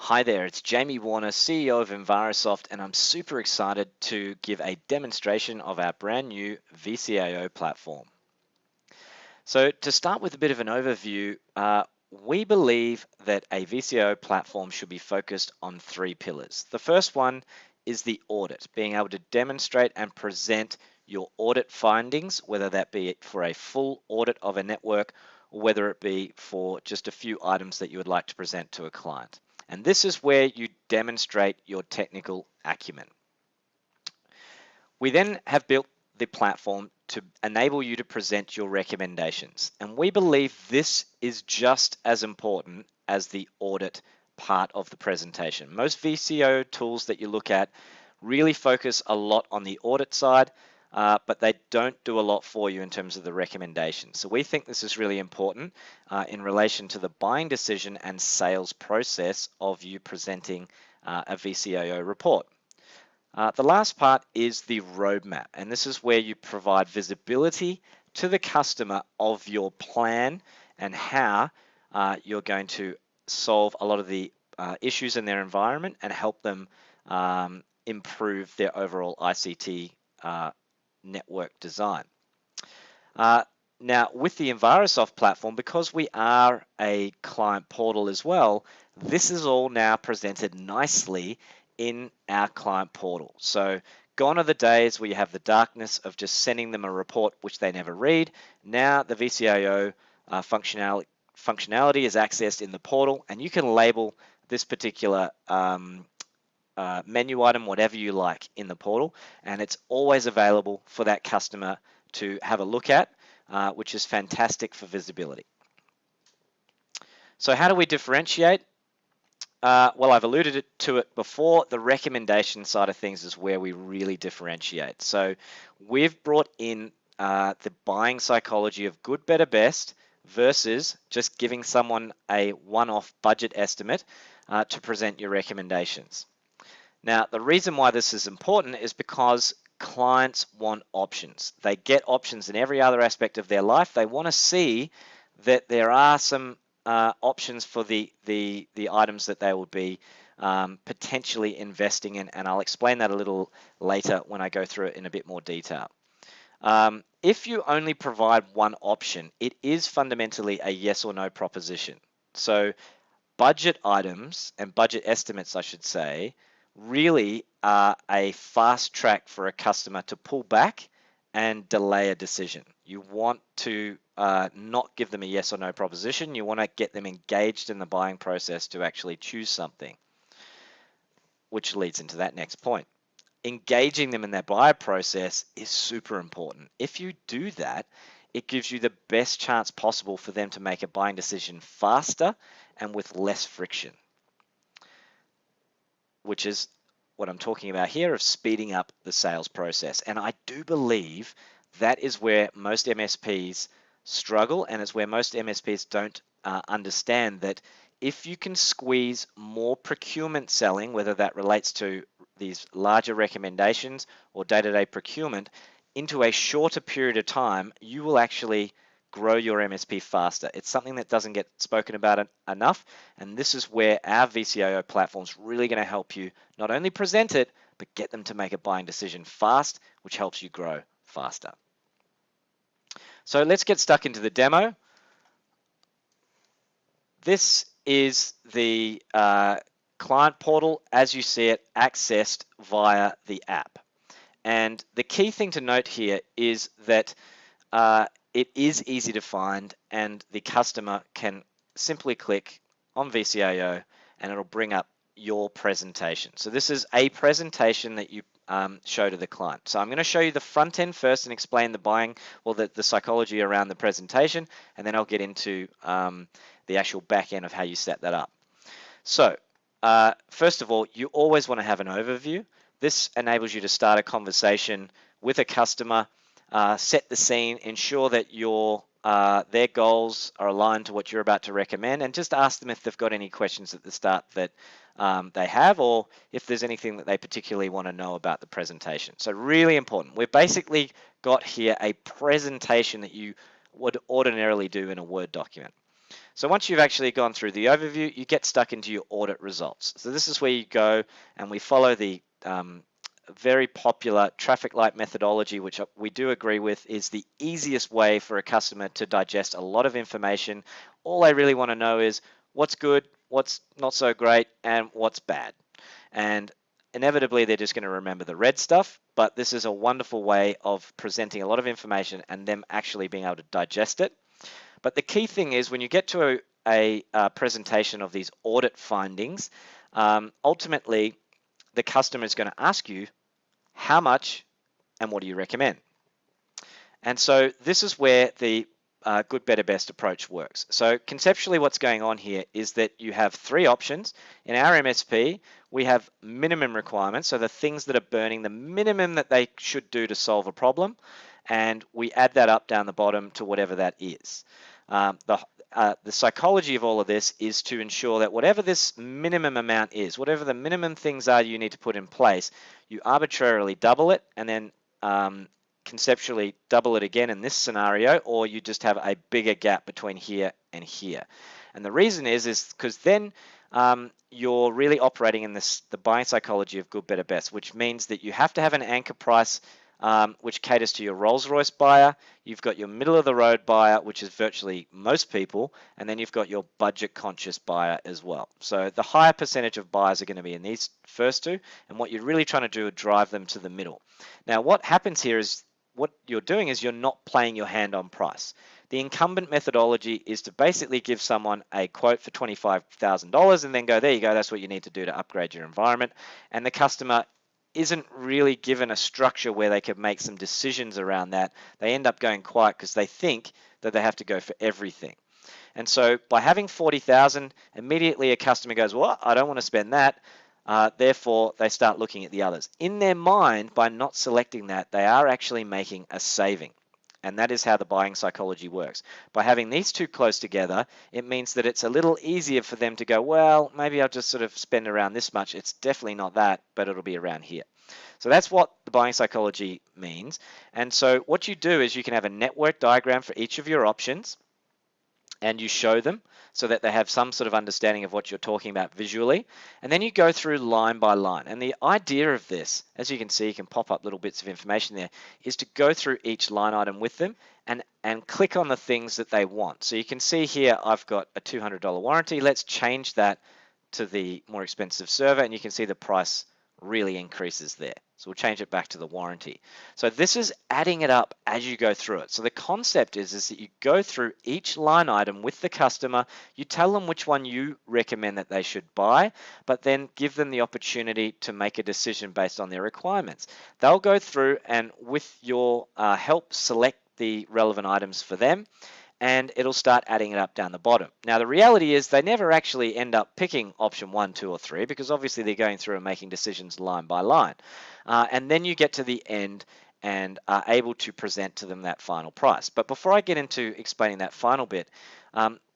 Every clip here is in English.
Hi there, it's Jamie Warner, CEO of Invarosoft, and I'm super excited to give a demonstration of our brand new vCIO platform. So to start with a bit of an overview, we believe that a vCIO platform should be focused on three pillars. The first one is the audit, being able to demonstrate and present your audit findings, whether that be for a full audit of a network or whether it be for just a few items that you would like to present to a client. And this is where you demonstrate your technical acumen. We then have built the platform to enable you to present your recommendations. And we believe this is just as important as the audit part of the presentation. Most vCIO tools that you look at really focus a lot on the audit side, but they don't do a lot for you in terms of the recommendations. So we think this is really important in relation to the buying decision and sales process of you presenting a vCIO report. The last part is the roadmap, and this is where you provide visibility to the customer of your plan and how you're going to solve a lot of the issues in their environment and help them improve their overall ICT network design. Now, with the Invarosoft platform, because we are a client portal as well, this is all now presented nicely in our client portal. So gone are the days where you have the darkness of just sending them a report which they never read. Now the vCIO functionality is accessed in the portal, and you can label this particular menu item whatever you like in the portal, and it's always available for that customer to have a look at, which is fantastic for visibility. So how do we differentiate? Well, I've alluded to it before. The recommendation side of things is where we really differentiate. So we've brought in the buying psychology of good, better, best versus just giving someone a one-off budget estimate to present your recommendations. Now, the reason why this is important is because clients want options. They get options in every other aspect of their life. They want to see that there are some options for the items that they will be potentially investing in, and I'll explain that a little later when I go through it in a bit more detail. If you only provide one option, it is fundamentally a yes or no proposition. So budget items and budget estimates, I should say, really are a fast track for a customer to pull back and delay a decision. You want to not give them a yes or no proposition. You want to get them engaged in the buying process to actually choose something, which leads into that next point. Engaging them in their buyer process is super important. If you do that, it gives you the best chance possible for them to make a buying decision faster and with less friction, which is what I'm talking about here of speeding up the sales process. And I do believe that is where most MSPs struggle, and it's where most MSPs don't understand that if you can squeeze more procurement selling, whether that relates to these larger recommendations or day-to-day procurement, into a shorter period of time, you will actually grow your MSP faster. It's something that doesn't get spoken about enough, and this is where our vCIO platform is really going to help you not only present it, but get them to make a buying decision fast, which helps you grow faster. So let's get stuck into the demo. This is the client portal as you see it, accessed via the app. And the key thing to note here is that it is easy to find, and the customer can simply click on vCIO and it'll bring up your presentation. So this is a presentation that you show to the client. So I'm going to show you the front end first and explain the buying, well, the psychology around the presentation, and then I'll get into the actual back end of how you set that up. So first of all, you always want to have an overview. This enables you to start a conversation with a customer, set the scene, ensure that their goals are aligned to what you're about to recommend, and just ask them if they've got any questions at the start that they have, or if there's anything that they particularly want to know about the presentation. So really important. We've basically got here a presentation that you would ordinarily do in a Word document. So once you've actually gone through the overview, you get stuck into your audit results. So this is where you go and we follow the very popular traffic light methodology, which we do agree with is the easiest way for a customer to digest a lot of information. All they really want to know is what's good, what's not so great, and what's bad. And inevitably, they're just going to remember the red stuff, but this is a wonderful way of presenting a lot of information and them actually being able to digest it. But the key thing is when you get to a presentation of these audit findings, ultimately, the customer is going to ask you how much and what do you recommend? And so this is where the good, better, best approach works. So conceptually what's going on here is that you have three options. In our MSP, we have minimum requirements, so the things that are burning the minimum that they should do to solve a problem, and we add that up down the bottom to whatever that is. The psychology of all of this is to ensure that whatever this minimum amount is, whatever the minimum things are you need to put in place, you arbitrarily double it and then conceptually double it again in this scenario, or you just have a bigger gap between here and here. And the reason is because then you're really operating in the buying psychology of good, better, best, which means that you have to have an anchor price which caters to your Rolls-Royce buyer. You've got your middle-of-the-road buyer, which is virtually most people, and then you've got your budget-conscious buyer as well. So the higher percentage of buyers are going to be in these first two, and what you're really trying to do is drive them to the middle. Now, what happens here is what you're doing is you're not playing your hand on price. The incumbent methodology is to basically give someone a quote for $25,000 and then go, there you go, that's what you need to do to upgrade your environment. And the customer isn't really given a structure where they can make some decisions around that. They end up going quiet because they think that they have to go for everything. And so by having 40,000, immediately a customer goes, well, I don't want to spend that. Therefore, they start looking at the others. In their mind, by not selecting that, they are actually making a saving. And that is how the buying psychology works. By having these two close together, it means that it's a little easier for them to go, well, maybe I'll just sort of spend around this much. It's definitely not that, but it'll be around here. So that's what the buying psychology means. And so what you do is you can have a network diagram for each of your options, and you show them so that they have some sort of understanding of what you're talking about visually. And then you go through line by line. And the idea of this, as you can see, you can pop up little bits of information there, is to go through each line item with them and click on the things that they want. So you can see here, I've got a $200 warranty. Let's change that to the more expensive server, and you can see the price really increases there. So we'll change it back to the warranty. So this is adding it up as you go through it. So the concept is that you go through each line item with the customer, you tell them which one you recommend that they should buy, but then give them the opportunity to make a decision based on their requirements. They'll go through and with your help select the relevant items for them, and it'll start adding it up down the bottom. Now, the reality is they never actually end up picking option 1, 2, or 3 because obviously they're going through and making decisions line by line. And then you get to the end and are able to present to them that final price. But before I get into explaining that final bit,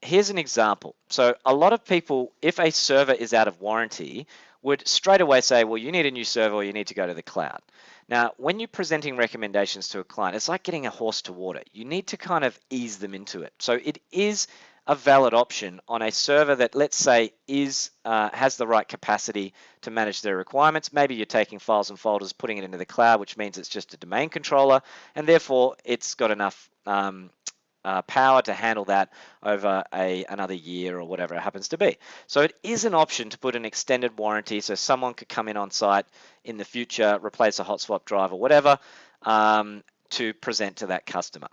here's an example. So a lot of people, if a server is out of warranty, would straight away say, well, you need a new server or you need to go to the cloud. Now, when you're presenting recommendations to a client, it's like getting a horse to water. You need to kind of ease them into it. So it is a valid option on a server that, let's say, has the right capacity to manage their requirements. Maybe you're taking files and folders, putting it into the cloud, which means it's just a domain controller, and therefore it's got enough power to handle that over another year or whatever it happens to be. So it is an option to put an extended warranty so someone could come in on site in the future, replace a hot swap drive or whatever to present to that customer.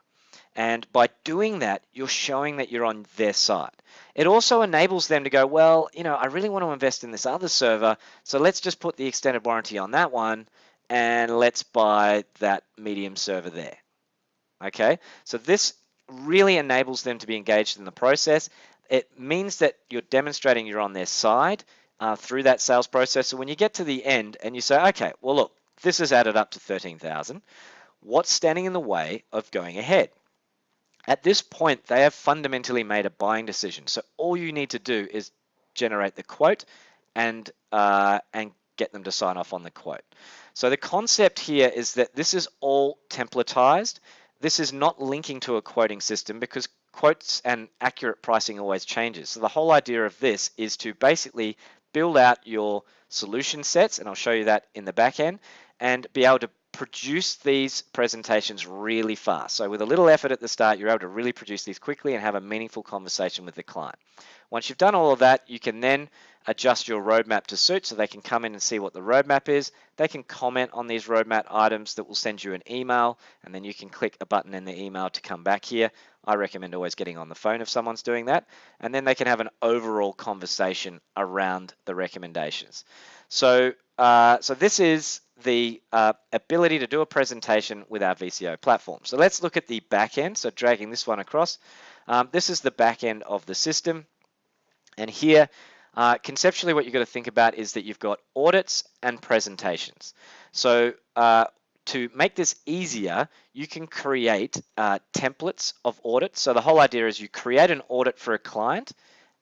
And by doing that, you're showing that you're on their side. It also enables them to go, well, I really want to invest in this other server, so let's just put the extended warranty on that one and let's buy that medium server there. Okay, so this really enables them to be engaged in the process. It means that you're demonstrating you're on their side through that sales process. So when you get to the end and you say, okay, well, look, this has added up to 13,000. What's standing in the way of going ahead? At this point, they have fundamentally made a buying decision. So all you need to do is generate the quote and get them to sign off on the quote. So the concept here is that this is all templatized. This is not linking to a quoting system because quotes and accurate pricing always changes. So the whole idea of this is to basically build out your solution sets, and I'll show you that in the back end, and be able to produce these presentations really fast. So with a little effort at the start, you're able to really produce these quickly and have a meaningful conversation with the client. Once you've done all of that, you can then adjust your roadmap to suit, so they can come in and see what the roadmap is. They can comment on these roadmap items that will send you an email, and then you can click a button in the email to come back here. I recommend always getting on the phone if someone's doing that, and then they can have an overall conversation around the recommendations. So this is the ability to do a presentation with our vCIO platform. So let's look at the back end. So dragging this one across, this is the back end of the system. And here, conceptually, what you've got to think about is that you've got audits and presentations. So to make this easier, you can create templates of audits. So the whole idea is you create an audit for a client,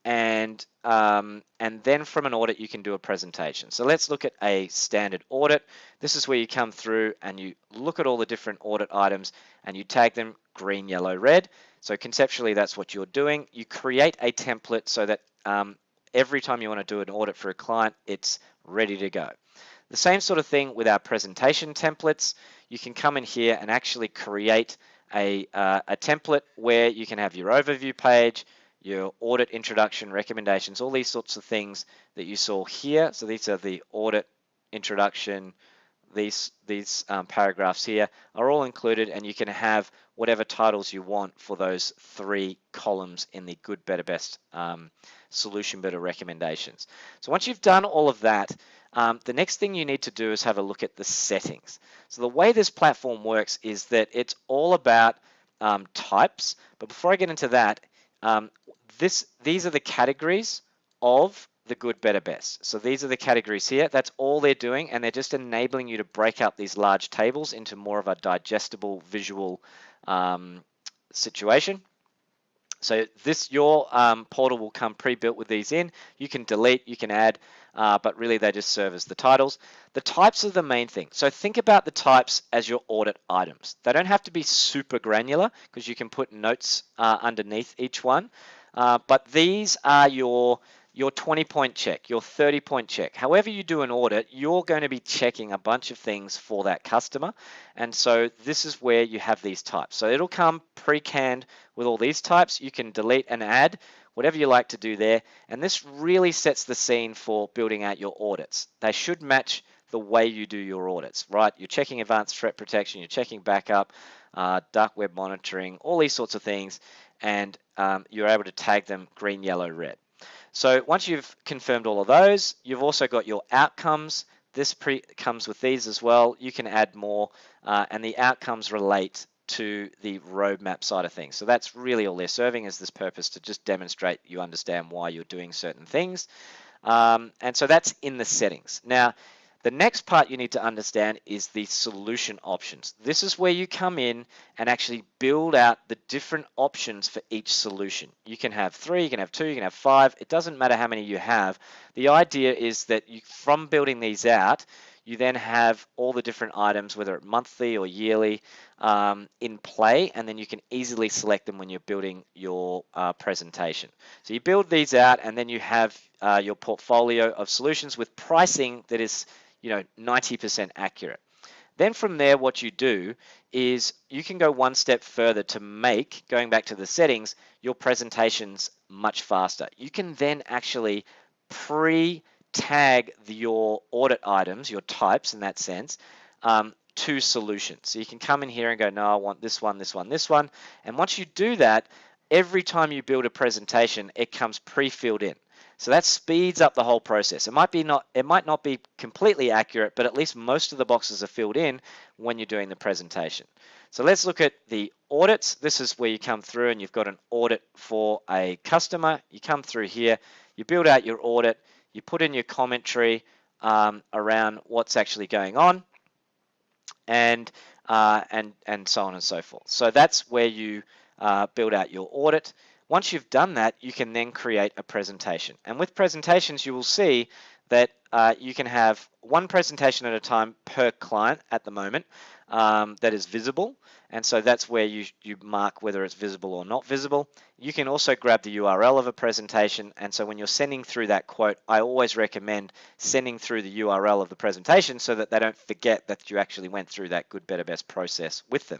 and then from an audit you can do a presentation. So let's look at a standard audit. This is where you come through and you look at all the different audit items and you tag them green, yellow, red. So conceptually, that's what you're doing. You create a template so that every time you want to do an audit for a client, it's ready to go. The same sort of thing with our presentation templates. You can come in here and actually create a template where you can have your overview page, your audit introduction, recommendations, all these sorts of things that you saw here. So these are the audit introduction. These paragraphs here are all included, and you can have whatever titles you want for those 3 columns in the good, better, best solution, better recommendations. So once you've done all of that, the next thing you need to do is have a look at the settings. So the way this platform works is that it's all about types. But before I get into that, these are the categories of the good, better, best. So these are the categories here. That's all they're doing, and they're just enabling you to break up these large tables into more of a digestible visual situation. So your portal will come pre-built with these in. You can delete, you can add, but really they just serve as the titles. The types are the main thing. So think about the types as your audit items. They don't have to be super granular because you can put notes underneath each one. But these are your 20-point check, your 30-point check. However you do an audit, you're going to be checking a bunch of things for that customer. And so this is where you have these types. So it'll come pre-canned with all these types. You can delete and add whatever you like to do there. And this really sets the scene for building out your audits. They should match the way you do your audits, right? You're checking advanced threat protection, you're checking backup, dark web monitoring, all these sorts of things. And you're able to tag them green, yellow, red. So once you've confirmed all of those, you've also got your outcomes. This comes with these as well. You can add more, and the outcomes relate to the roadmap side of things. So that's really all they're serving, is this purpose to just demonstrate you understand why you're doing certain things. And so that's in the settings. Now, the next part you need to understand is the solution options. This is where you come in and actually build out the different options for each solution. You can have 3, you can have 2, you can have 5. It doesn't matter how many you have. The idea is that from building these out, you then have all the different items, whether it's monthly or yearly, in play, and then you can easily select them when you're building your presentation. So you build these out, and then you have your portfolio of solutions with pricing that is 90% accurate. Then from there, what you do is you can go one step further to make, going back to the settings, your presentations much faster. You can then actually pre-tag your audit items, your types in that sense, to solutions. So you can come in here and go, no, I want this one, this one, this one. And once you do that, every time you build a presentation, it comes pre-filled in. So that speeds up the whole process. It might not be completely accurate, but at least most of the boxes are filled in when you're doing the presentation. So let's look at the audits. This is where you come through and you've got an audit for a customer. You come through here, you build out your audit, you put in your commentary around what's actually going on, and so on and so forth. So that's where you build out your audit. Once you've done that, you can then create a presentation. And with presentations, you will see that you can have one presentation at a time per client at the moment. that is visible, and so that's where you mark whether it's visible or not visible. You can also grab the URL of a presentation, and so when you're sending through that quote, I always recommend sending through the URL of the presentation so that they don't forget that you actually went through that good, better, best process with them.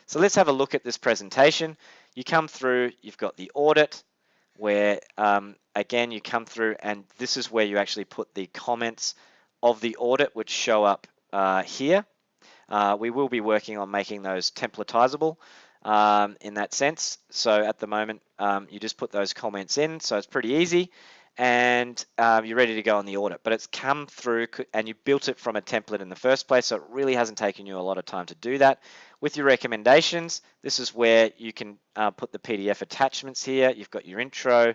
So let's have a look at this presentation. You come through, you've got the audit, where again you come through, and this is where you actually put the comments of the audit, which show up here. We will be working on making those templatizable in that sense. So at the moment, you just put those comments in, so it's pretty easy, and you're ready to go on the audit. But it's come through, and you built it from a template in the first place, so it really hasn't taken you a lot of time to do that. With your recommendations, this is where you can put the PDF attachments here. You've got your intro.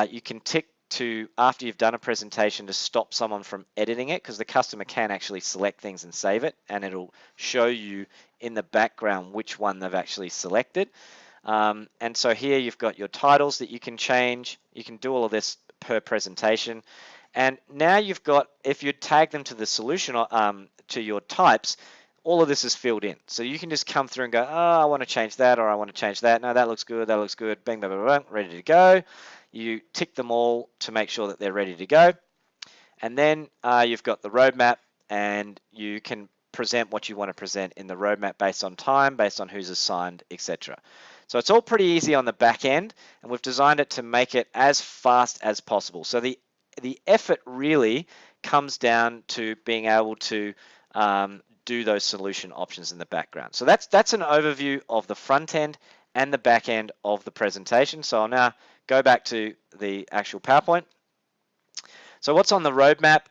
You can tick to, after you've done a presentation, to stop someone from editing it, because the customer can actually select things and save it, and it'll show you in the background which one they've actually selected. And so here you've got your titles that you can change. You can do all of this per presentation. And now you've got, if you tag them to the solution, to your types, all of this is filled in. So you can just come through and go, oh, I want to change that, or I want to change that. No, that looks good, bang, bang, bang, bang, ready to go. You tick them all to make sure that they're ready to go. And then you've got the roadmap, and you can present what you want to present in the roadmap based on time, based on who's assigned, etc. So it's all pretty easy on the back end, and we've designed it to make it as fast as possible. So the effort really comes down to being able to do those solution options in the background. So that's an overview of the front end and the back end of the presentation. So I'll now go back to the actual PowerPoint. So what's on the roadmap?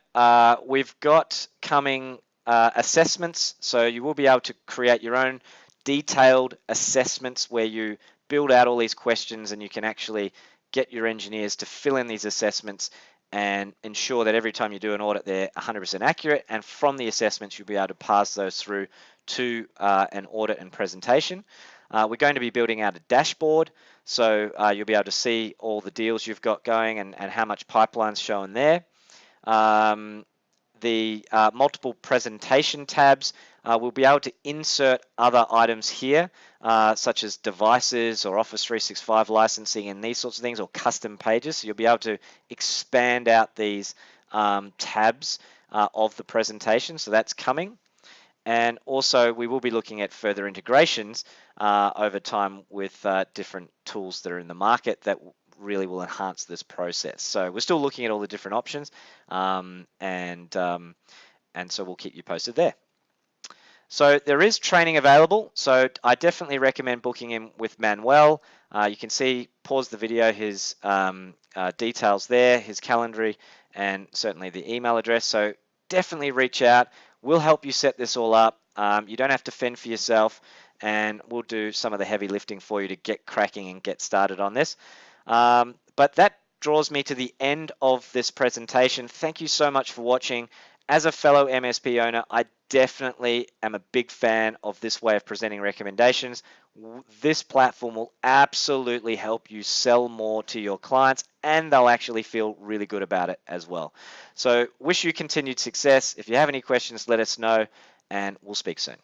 We've got coming assessments. So you will be able to create your own detailed assessments where you build out all these questions, and you can actually get your engineers to fill in these assessments and ensure that every time you do an audit, they're 100% accurate. And from the assessments, you'll be able to pass those through to an audit and presentation. We're going to be building out a dashboard, so you'll be able to see all the deals you've got going and how much pipeline's shown there. The multiple presentation tabs, we'll be able to insert other items here, such as devices or Office 365 licensing and these sorts of things, or custom pages. So you'll be able to expand out these tabs of the presentation, so that's coming. And also we will be looking at further integrations over time with different tools that are in the market that really will enhance this process. So we're still looking at all the different options, and so we'll keep you posted there. So there is training available, so I definitely recommend booking in with Manuel. You can see, pause the video, his details there, his calendar, and certainly the email address. So definitely reach out. We'll help you set this all up. You don't have to fend for yourself, and we'll do some of the heavy lifting for you to get cracking and get started on this. But that draws me to the end of this presentation. Thank you so much for watching. As a fellow MSP owner, I definitely am a big fan of this way of presenting recommendations. This platform will absolutely help you sell more to your clients, and they'll actually feel really good about it as well. So wish you continued success. If you have any questions, let us know, and we'll speak soon.